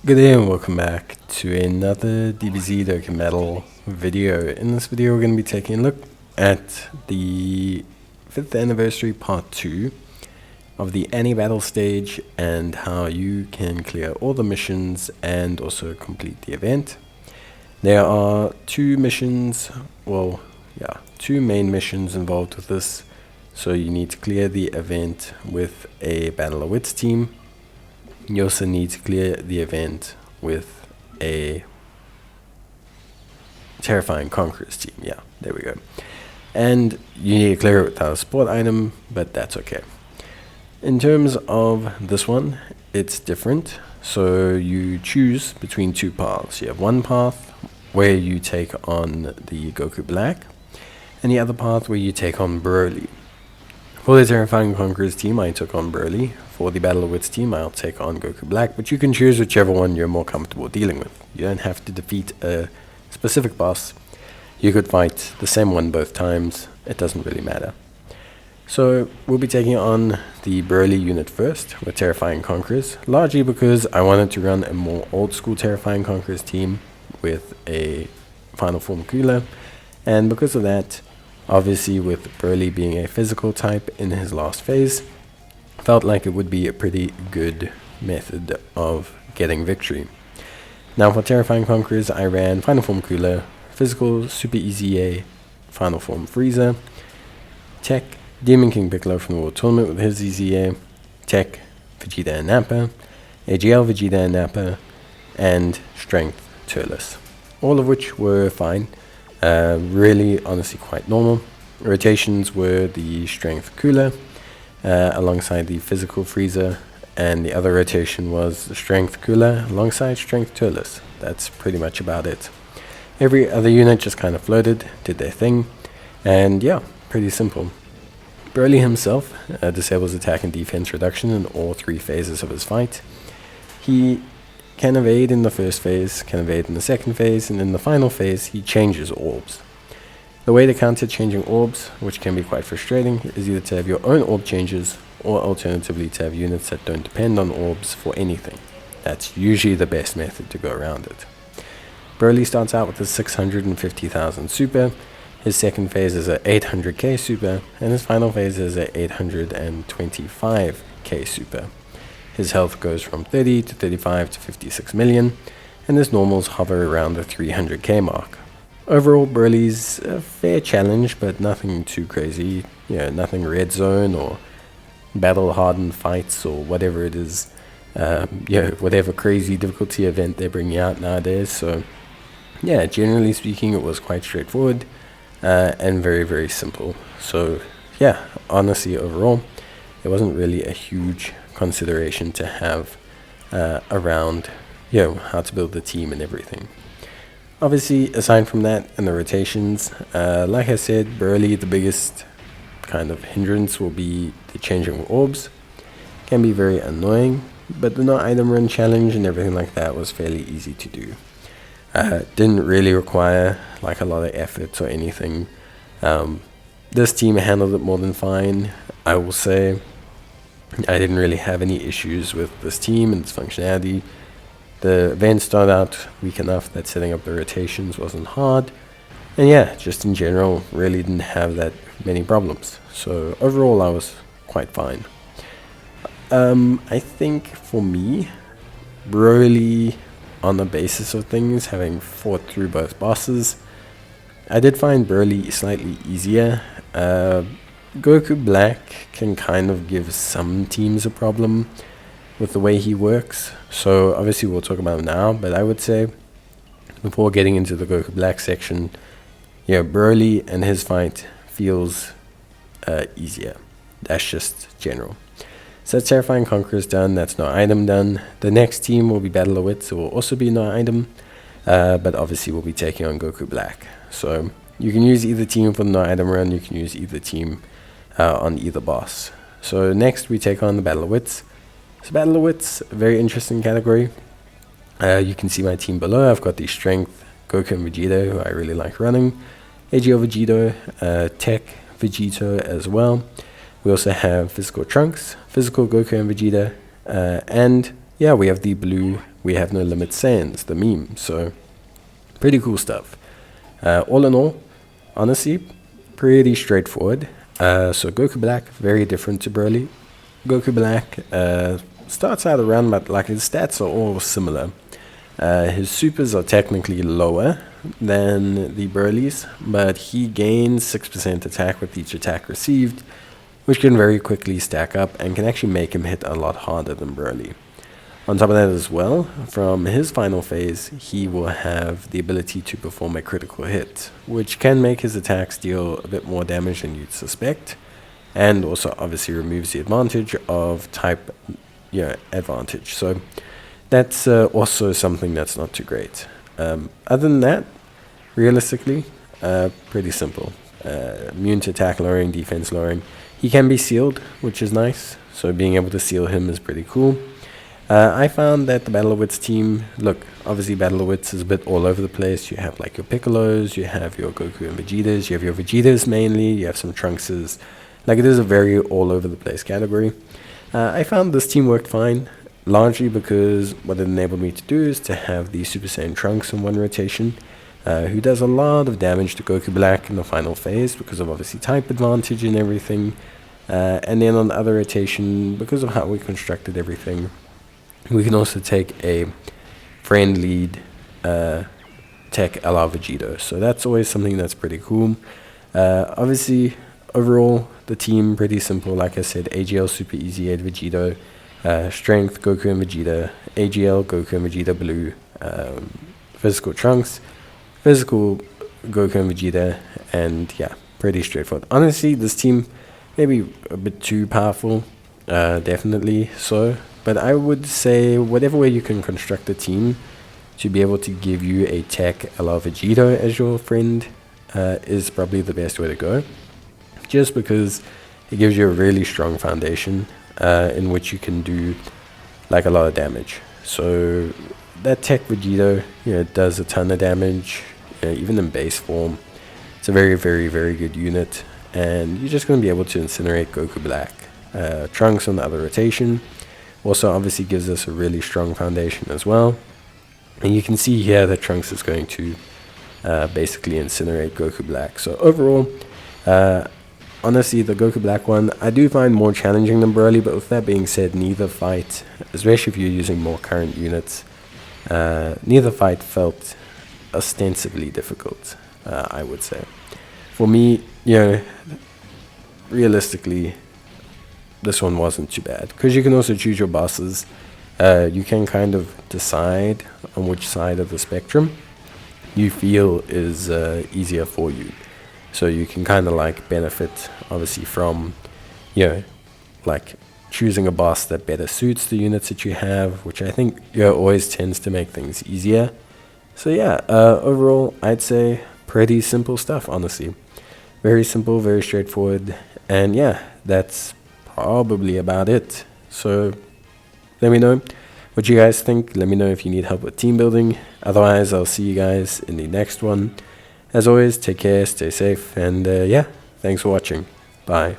Good day and welcome back to another DBZ Dokkan Battle video. In this video we're going to be taking a look at the 5th anniversary part 2 of the Annie battle stage and how you can clear all the missions and also complete the event. There are two main missions involved with this. So you need to clear the event with a Battle of Wits team. You also need to clear the event with a Terrifying Conquerors team. Yeah, there we go. And you need to clear it without a support item, but that's okay. In terms of this one, it's different. So you choose between two paths. You have one path where you take on the Goku Black, and the other path where you take on Broly. For the Terrifying Conquerors team, I took on Broly. For the Battle of Wits team, I'll take on Goku Black, but you can choose whichever one you're more comfortable dealing with. You don't have to defeat a specific boss. You could fight the same one both times. It doesn't really matter. So we'll be taking on the Broly unit first with Terrifying Conquerors, largely because I wanted to run a more old school Terrifying Conquerors team with a final form cooler, and because of that, obviously with Broly being a physical type in his last phase, felt like it would be a pretty good method of getting victory. Now for Terrifying Conquerors, I ran Final Form Cooler, Physical, Super Easy A, Final Form Freezer, Tech, Demon King Piccolo from the World Tournament with his EZA, Tech, Vegeta and Nappa, AGL Vegeta and Nappa, and Strength Turles. All of which were fine, really honestly quite normal. Rotations were the Strength Cooler, alongside the Physical Freezer, and the other rotation was the Strength Cooler alongside Strength Turles. That's pretty much about it. Every other unit just kind of floated, did their thing, and yeah, pretty simple. Broly himself disables attack and defense reduction in all three phases of his fight. He can evade in the first phase, can evade in the second phase, and in the final phase he changes orbs. The way to counter changing orbs, which can be quite frustrating, is either to have your own orb changes, or alternatively to have units that don't depend on orbs for anything. That's usually the best method to go around it. Broly starts out with a 650,000 super, his second phase is a 800k super, and his final phase is a 825k super. His health goes from 30 to 35 to 56 million, and his normals hover around the 300k mark. Overall, Broly's a fair challenge, but nothing too crazy. Nothing red zone or battle hardened fights or whatever it is. Whatever crazy difficulty event they're bringing out nowadays. So, yeah, generally speaking, it was quite straightforward and very, very simple. So, yeah, honestly, overall, it wasn't really a huge consideration to have around, how to build the team and everything. Obviously, aside from that and the rotations, like I said, Broly, the biggest kind of hindrance will be the changing orbs. Can be very annoying, but the no item run challenge and everything like that was fairly easy to do. Didn't really require like a lot of effort or anything. This team handled it more than fine, I will say. I didn't really have any issues with this team and its functionality. The event started out weak enough that setting up the rotations wasn't hard. And yeah, just in general, really didn't have that many problems. So overall, I was quite fine. I think for me, Broly, on the basis of things, having fought through both bosses, I did find Broly slightly easier. Goku Black can kind of give some teams a problem with the way he works, so obviously we'll talk about him now, but I would say before getting into the Goku Black section, Broly and his fight feels easier. That's just general. So that's Terrifying Conquerors done, that's no item done. The next team will be Battle of Wits, it will also be no item, but obviously we'll be taking on Goku Black. So you can use either team for the no item run, you can use either team on either boss. So next we take on the Battle of Wits. So Battle of Wits, a very interesting category. You can see my team below. I've got the Strength, Goku and Vegeta, who I really like running. AGO Vegito, Tech Vegito as well. We also have Physical Trunks, Physical Goku and Vegeta, and yeah, we have the blue, we have no limit Saiyans, the meme. So pretty cool stuff. All in all, honestly, pretty straightforward. So Goku Black, very different to Broly. Goku Black starts out around, but like his stats are all similar. His supers are technically lower than the Broly's, but he gains 6% attack with each attack received, which can very quickly stack up and can actually make him hit a lot harder than Broly. On top of that as well, from his final phase, he will have the ability to perform a critical hit, which can make his attacks deal a bit more damage than you'd suspect, and also obviously removes the advantage of type advantage. So that's also something that's not too great. Other than that, realistically, pretty simple. Immune to attack lowering, defense lowering. He can be sealed, which is nice, so being able to seal him is pretty cool. I found that the Battle of Wits team, look, obviously Battle of Wits is a bit all over the place. You have like your Piccolos, you have your Goku and Vegetas, you have your Vegetas mainly, you have some Trunkses. Like it is a very all over the place category. I found this team worked fine, largely because what it enabled me to do is to have the Super Saiyan Trunks in one rotation, who does a lot of damage to Goku Black in the final phase because of obviously type advantage and everything. And then on the other rotation, because of how we constructed everything, we can also take a friend lead tech a la Vegito. So that's always something that's pretty cool. Obviously, overall, the team pretty simple. Like I said, AGL Super Easy 8 Vegito, Strength Goku and Vegeta, AGL Goku and Vegeta Blue, Physical Trunks, Physical Goku and Vegeta, and yeah, pretty straightforward. Honestly, this team maybe a bit too powerful, definitely so. But I would say whatever way you can construct a team to be able to give you a tech a la Vegito as your friend is probably the best way to go. Just because it gives you a really strong foundation in which you can do like a lot of damage. So that tech Vegito, does a ton of damage, even in base form. It's a very, very, very good unit. And you're just going to be able to incinerate Goku Black. Trunks on the other rotation also obviously gives us a really strong foundation as well. And you can see here that Trunks is going to basically incinerate Goku Black. So overall, honestly, the Goku Black one, I do find more challenging than Broly, but with that being said, neither fight, especially if you're using more current units, neither fight felt ostensibly difficult, I would say. For me, realistically, this one wasn't too bad, because you can also choose your bosses. You can kind of decide on which side of the spectrum you feel is easier for you. So you can kind of like benefit obviously from, like choosing a boss that better suits the units that you have, which I think always tends to make things easier. So yeah, overall I'd say pretty simple stuff, honestly. Very simple, very straightforward, and yeah, that's probably about it. So let me know what you guys think. Let me know if you need help with team building. Otherwise, I'll see you guys in the next one. As always, take care, stay safe, and yeah, thanks for watching. Bye.